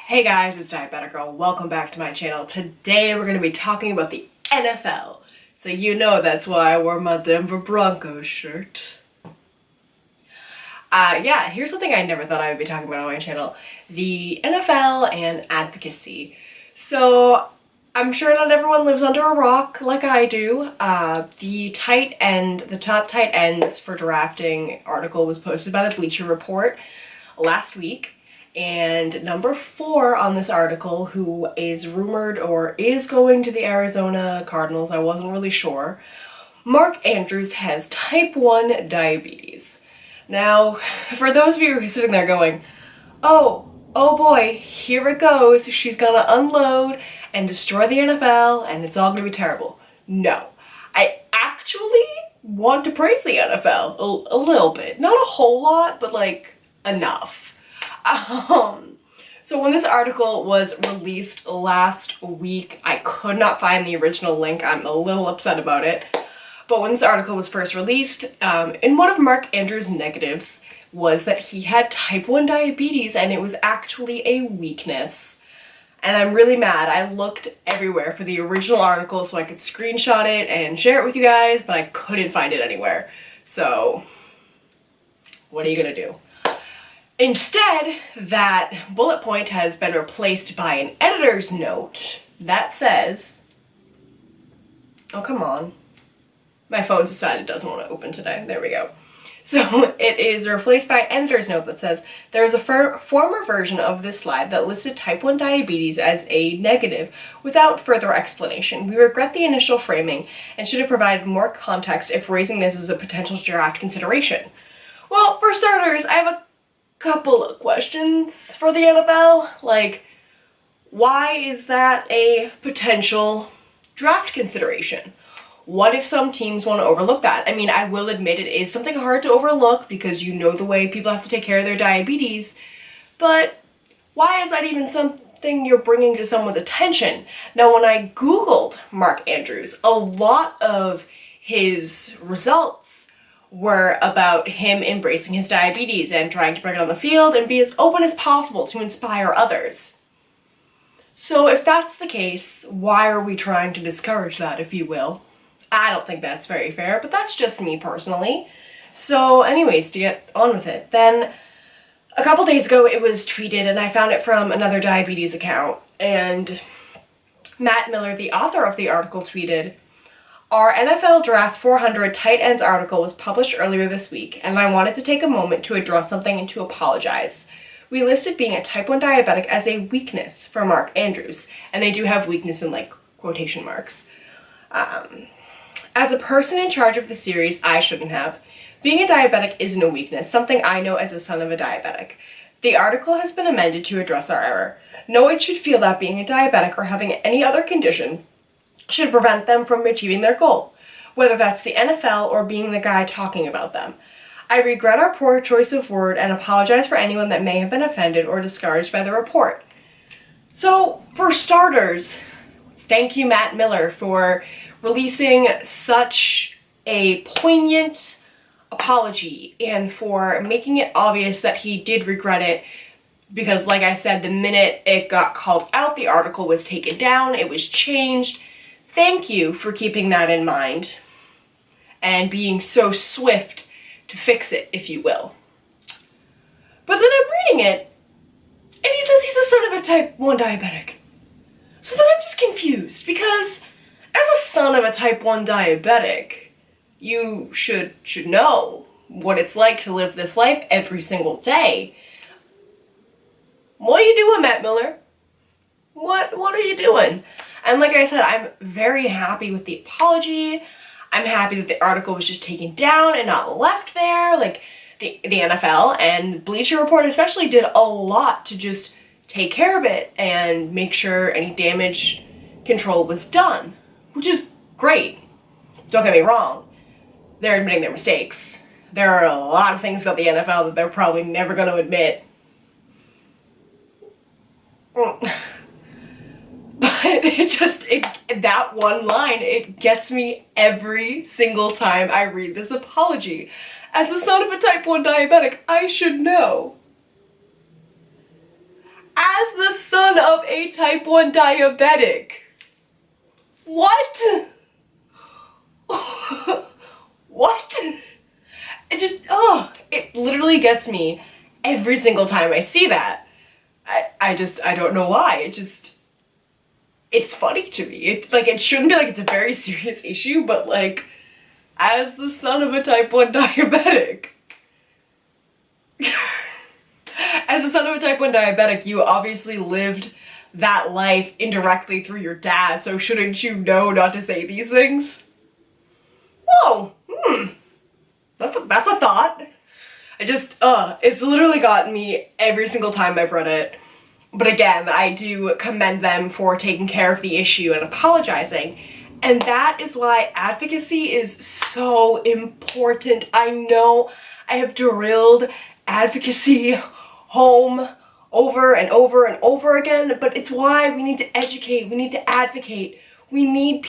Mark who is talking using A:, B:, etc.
A: Hey guys, it's Diabetic Girl. Welcome back to my channel. Today we're going to be talking about the NFL. So you know that's why I wore my Denver Broncos shirt. Yeah, here's something I never thought I would be talking about on my channel. The NFL and advocacy. So I'm sure not everyone lives under a rock like I do. The top tight ends for drafting article was posted by the Bleacher Report last week. And number 4 on this article, who is rumored or is going to the Arizona Cardinals, I wasn't really sure, Mark Andrews has type 1 diabetes. Now, for those of you who are sitting there going, oh boy, here it goes, she's gonna unload and destroy the NFL and it's all gonna be terrible. No. I actually want to praise the NFL a little bit. Not a whole lot, but like enough. So when this article was released last week, I could not find the original link. I'm a little upset about it. But when this article was first released, in one of Mark Andrews' negatives was that he had type 1 diabetes and it was actually a weakness. And I'm really mad. I looked everywhere for the original article so I could screenshot it and share it with you guys, but I couldn't find it anywhere. So, what are you gonna do? Instead, that bullet point has been replaced by an editor's note that says, oh come on, my phone decided it doesn't want to open today, there we go. So it is replaced by an editor's note that says, there is a former version of this slide that listed type 1 diabetes as a negative without further explanation. We regret the initial framing and should have provided more context if raising this as a potential draft consideration. Well, for starters, I have a couple of questions for the NFL. Like, why is that a potential draft consideration? What if some teams want to overlook that? I mean, I will admit it is something hard to overlook because you know the way people have to take care of their diabetes, but why is that even something you're bringing to someone's attention? Now, when I Googled Mark Andrews, a lot of his results were about him embracing his diabetes and trying to bring it on the field and be as open as possible to inspire others. So if that's the case, why are we trying to discourage that, if you will? I don't think that's very fair, but that's just me personally. So anyways, to get on with it, then a couple days ago it was tweeted and I found it from another diabetes account, and Matt Miller, the author of the article, tweeted, "Our NFL Draft 400 tight ends article was published earlier this week, and I wanted to take a moment to address something and to apologize. We listed being a type 1 diabetic as a weakness for Mark Andrews," and they do have weakness in like quotation marks. "As a person in charge of the series, I shouldn't have. Being a diabetic isn't a weakness, something I know as a son of a diabetic. The article has been amended to address our error. No one should feel that being a diabetic or having any other condition should prevent them from achieving their goal, whether that's the NFL or being the guy talking about them. I regret our poor choice of word and apologize for anyone that may have been offended or discouraged by the report." So, for starters, thank you, Matt Miller, for releasing such a poignant apology and for making it obvious that he did regret it, because like I said, the minute it got called out, the article was taken down, it was changed. Thank you for keeping that in mind and being so swift to fix it, if you will. But then I'm reading it, and he says he's the son of a type 1 diabetic. So then I'm just confused, because as a son of a type 1 diabetic, you should know what it's like to live this life every single day. What are you doing, Matt Miller? What are you doing? And like I said, I'm very happy with the apology. I'm happy that the article was just taken down and not left there. Like, the NFL and Bleacher Report especially did a lot to just take care of it and make sure any damage control was done, which is great. Don't get me wrong. They're admitting their mistakes. There are a lot of things about the NFL that they're probably never going to admit. But that one line, it gets me every single time I read this apology. As the son of a type 1 diabetic, I should know. As the son a type 1 diabetic. What? What? It just, it literally gets me every single time I see that. I don't know why. It's funny to me. It shouldn't be like it's a very serious issue, but like, as the son of a type 1 diabetic, as the son of a type 1 diabetic, you obviously lived that life indirectly through your dad, so shouldn't you know not to say these things? Whoa, that's a thought. It's literally gotten me every single time I've read it. But again, I do commend them for taking care of the issue and apologizing. And that is why advocacy is so important. I know I have drilled advocacy home over and over and over again, but it's why we need to educate, we need to advocate, we need